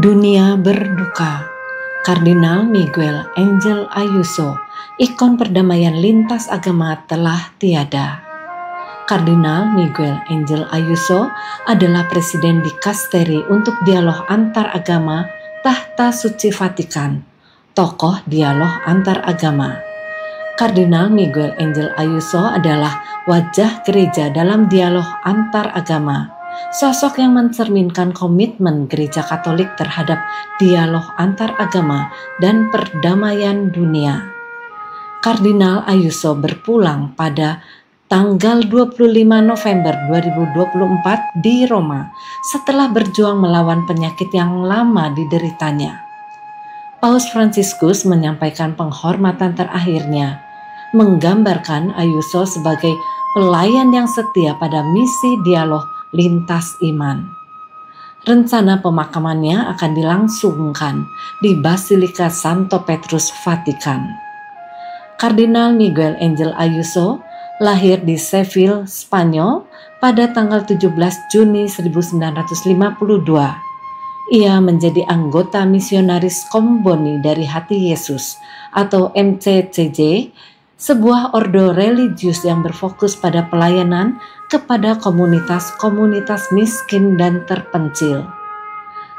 Dunia berduka. Kardinal Miguel Angel Ayuso, ikon perdamaian lintas agama, telah tiada. Kardinal Miguel Angel Ayuso adalah Presiden Dikasteri untuk Dialog Antar Agama Tahta Suci Vatikan, tokoh dialog antar agama. Kardinal Miguel Angel Ayuso adalah wajah gereja dalam dialog antar agama, sosok yang mencerminkan komitmen Gereja Katolik terhadap dialog antar agama dan perdamaian dunia. Kardinal Ayuso berpulang pada tanggal 25 November 2024 di Roma setelah berjuang melawan penyakit yang lama dideritanya. Paus Fransiskus menyampaikan penghormatan terakhirnya, menggambarkan Ayuso sebagai pelayan yang setia pada misi dialog lintas iman. Rencana pemakamannya akan dilangsungkan di Basilika Santo Petrus, Vatikan. Kardinal Miguel Angel Ayuso lahir di Seville, Spanyol pada tanggal 17 Juni 1952. Ia menjadi anggota misionaris Komboni dari Hati Yesus atau MCCJ, sebuah ordo religius yang berfokus pada pelayanan kepada komunitas-komunitas miskin dan terpencil.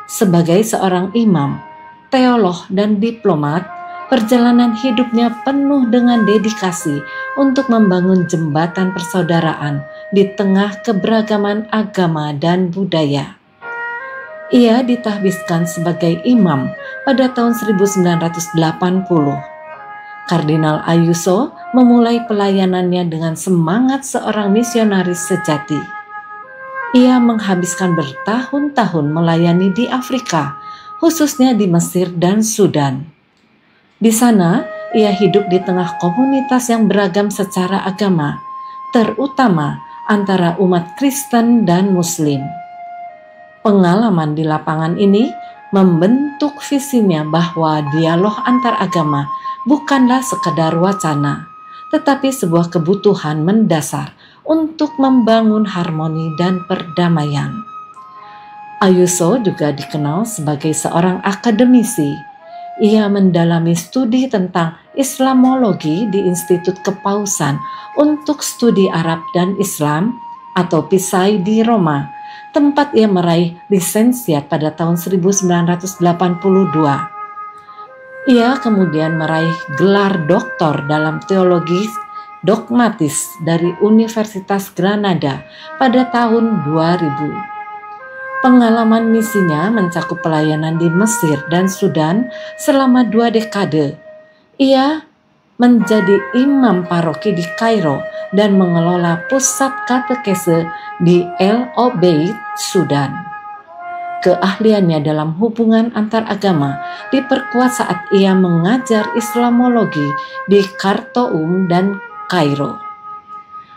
Sebagai seorang imam, teolog, dan diplomat, perjalanan hidupnya penuh dengan dedikasi untuk membangun jembatan persaudaraan di tengah keberagaman agama dan budaya. Ia ditahbiskan sebagai imam pada tahun 1980. Kardinal Ayuso memulai pelayanannya dengan semangat seorang misionaris sejati. Ia menghabiskan bertahun-tahun melayani di Afrika, khususnya di Mesir dan Sudan. Di sana, ia hidup di tengah komunitas yang beragam secara agama, terutama antara umat Kristen dan Muslim. Pengalaman di lapangan ini membentuk visinya bahwa dialog antar agama bukanlah sekedar wacana, tetapi sebuah kebutuhan mendasar untuk membangun harmoni dan perdamaian. Ayuso juga dikenal sebagai seorang akademisi. Ia mendalami studi tentang Islamologi di Institut Kepausan untuk Studi Arab dan Islam atau PISAI di Roma, tempat ia meraih lisensiat pada tahun 1982. Ia kemudian meraih gelar doktor dalam teologi dogmatis dari Universitas Granada pada tahun 2000. Pengalaman misinya mencakup pelayanan di Mesir dan Sudan selama 2 dekade. Ia menjadi imam paroki di Kairo dan mengelola pusat katekese di El Obeid, Sudan. Keahliannya dalam hubungan antar agama diperkuat saat ia mengajar Islamologi di Khartoum dan Kairo.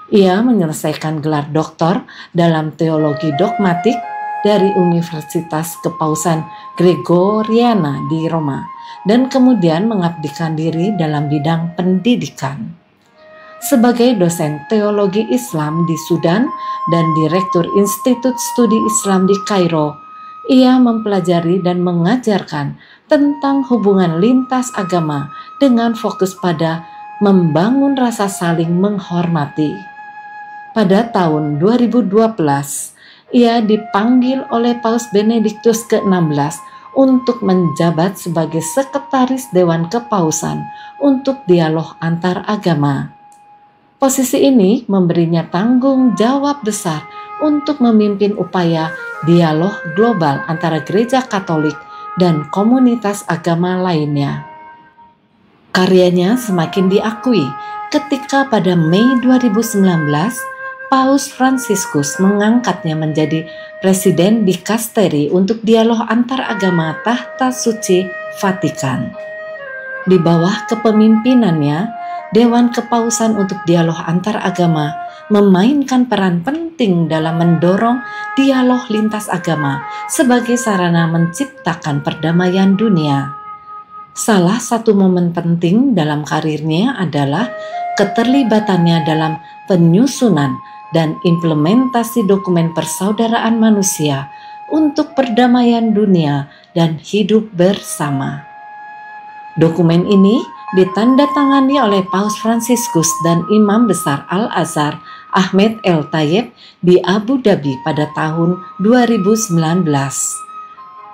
Ia menyelesaikan gelar doktor dalam teologi dogmatik dari Universitas Kepausan Gregoriana di Roma dan kemudian mengabdikan diri dalam bidang pendidikan. Sebagai dosen teologi Islam di Sudan dan Direktur Institut Studi Islam di Kairo, ia mempelajari dan mengajarkan tentang hubungan lintas agama dengan fokus pada membangun rasa saling menghormati. Pada tahun 2012, ia dipanggil oleh Paus Benediktus ke-16 untuk menjabat sebagai Sekretaris Dewan Kepausan untuk Dialog Antar Agama. Posisi ini memberinya tanggung jawab besar untuk memimpin upaya dialog global antara Gereja Katolik dan komunitas agama lainnya. Karyanya semakin diakui ketika pada Mei 2019, Paus Fransiskus mengangkatnya menjadi Presiden Dikasteri untuk Dialog Antar Agama Tahta Suci Vatikan. Di bawah kepemimpinannya, Dewan Kepausan untuk Dialog Antar Agama memainkan peran penting dalam mendorong dialog lintas agama sebagai sarana menciptakan perdamaian dunia. Salah satu momen penting dalam karirnya adalah keterlibatannya dalam penyusunan dan implementasi dokumen persaudaraan manusia untuk perdamaian dunia dan hidup bersama. Dokumen ini ditandatangani oleh Paus Fransiskus dan Imam Besar Al-Azhar Ahmed El Tayeb di Abu Dhabi pada tahun 2019.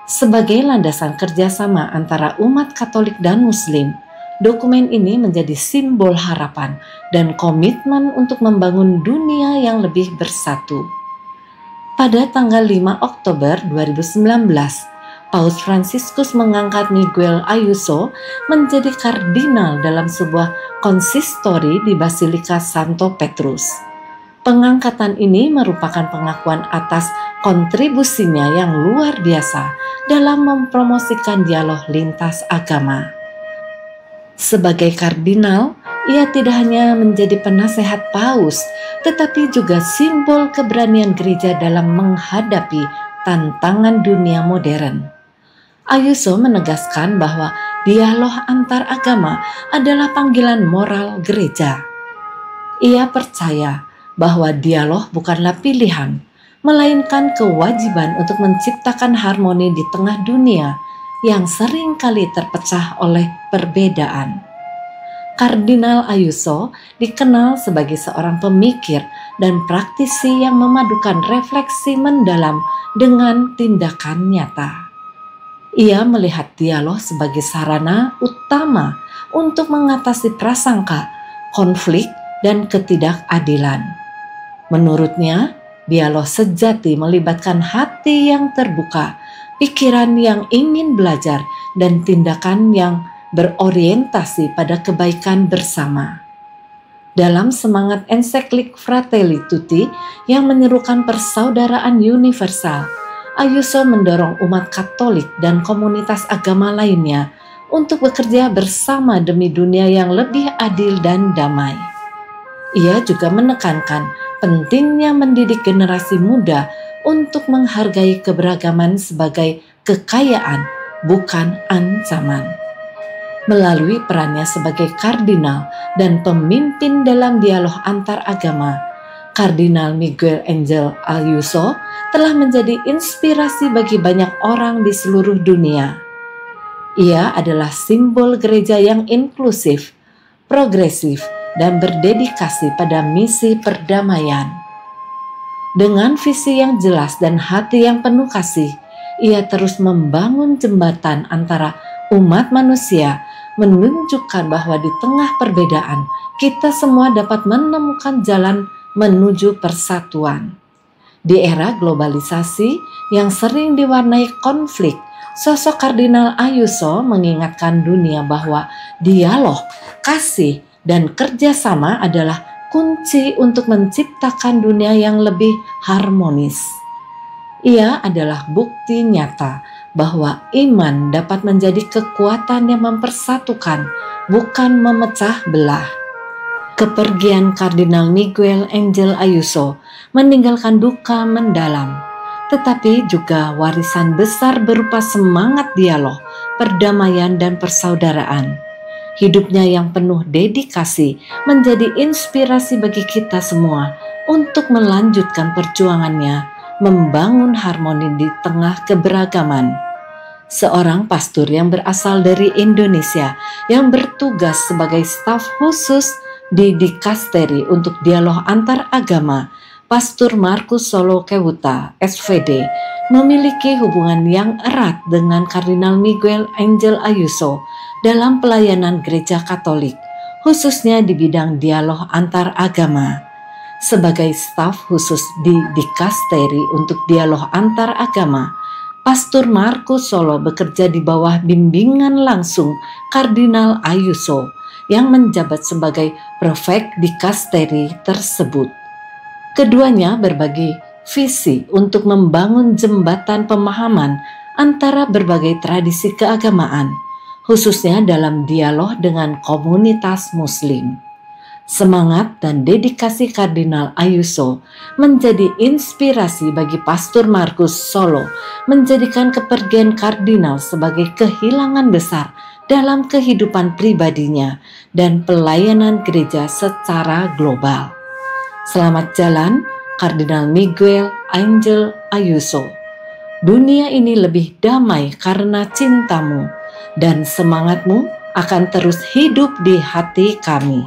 Sebagai landasan kerjasama antara umat Katolik dan Muslim, dokumen ini menjadi simbol harapan dan komitmen untuk membangun dunia yang lebih bersatu. Pada tanggal 5 Oktober 2019, Paus Fransiskus mengangkat Miguel Ayuso menjadi kardinal dalam sebuah konsistori di Basilika Santo Petrus. Pengangkatan ini merupakan pengakuan atas kontribusinya yang luar biasa dalam mempromosikan dialog lintas agama. Sebagai kardinal, ia tidak hanya menjadi penasehat paus, tetapi juga simbol keberanian gereja dalam menghadapi tantangan dunia modern. Ayuso menegaskan bahwa dialog antar agama adalah panggilan moral gereja. Ia percaya bahwa dialog bukanlah pilihan, melainkan kewajiban untuk menciptakan harmoni di tengah dunia yang sering kali terpecah oleh perbedaan. Kardinal Ayuso dikenal sebagai seorang pemikir dan praktisi yang memadukan refleksi mendalam dengan tindakan nyata. Ia melihat dialog sebagai sarana utama untuk mengatasi prasangka, konflik, dan ketidakadilan. Menurutnya, dialog sejati melibatkan hati yang terbuka, pikiran yang ingin belajar, dan tindakan yang berorientasi pada kebaikan bersama. Dalam semangat ensiklik Fratelli Tutti yang menyerukan persaudaraan universal, Ayuso mendorong umat Katolik dan komunitas agama lainnya untuk bekerja bersama demi dunia yang lebih adil dan damai. Ia juga menekankan pentingnya mendidik generasi muda untuk menghargai keberagaman sebagai kekayaan, bukan ancaman. Melalui perannya sebagai kardinal dan pemimpin dalam dialog antar agama, Kardinal Miguel Angel Ayuso telah menjadi inspirasi bagi banyak orang di seluruh dunia. Ia adalah simbol gereja yang inklusif, progresif, dan berdedikasi pada misi perdamaian. Dengan visi yang jelas dan hati yang penuh kasih, ia terus membangun jembatan antara umat manusia, menunjukkan bahwa di tengah perbedaan, kita semua dapat menemukan jalan menuju persatuan. Di era globalisasi yang sering diwarnai konflik, sosok Kardinal Ayuso mengingatkan dunia bahwa dialog, kasih, dan kerjasama adalah kunci untuk menciptakan dunia yang lebih harmonis. Ia adalah bukti nyata bahwa iman dapat menjadi kekuatan yang mempersatukan, bukan memecah belah. Kepergian Kardinal Miguel Angel Ayuso meninggalkan duka mendalam, tetapi juga warisan besar berupa semangat dialog, perdamaian, dan persaudaraan. Hidupnya yang penuh dedikasi menjadi inspirasi bagi kita semua untuk melanjutkan perjuangannya membangun harmoni di tengah keberagaman. Seorang pastor yang berasal dari Indonesia yang bertugas sebagai staf khusus di Dikasteri untuk dialog antar agama, Pastor Markus Solo Kewuta, SVD, memiliki hubungan yang erat dengan Kardinal Miguel Angel Ayuso dalam pelayanan gereja Katolik, khususnya di bidang dialog antar agama. Sebagai staf khusus di Dikasteri untuk dialog antar agama, Pastor Markus Solo bekerja di bawah bimbingan langsung Kardinal Ayuso yang menjabat sebagai prefek Dikasteri tersebut. Keduanya berbagi visi untuk membangun jembatan pemahaman antara berbagai tradisi keagamaan, khususnya dalam dialog dengan komunitas Muslim. Semangat dan dedikasi Kardinal Ayuso menjadi inspirasi bagi Pastor Markus Solo, menjadikan kepergian kardinal sebagai kehilangan besar dalam kehidupan pribadinya dan pelayanan gereja secara global. Selamat jalan, Kardinal Miguel Angel Ayuso. Dunia ini lebih damai karena cintamu, dan semangatmu akan terus hidup di hati kami.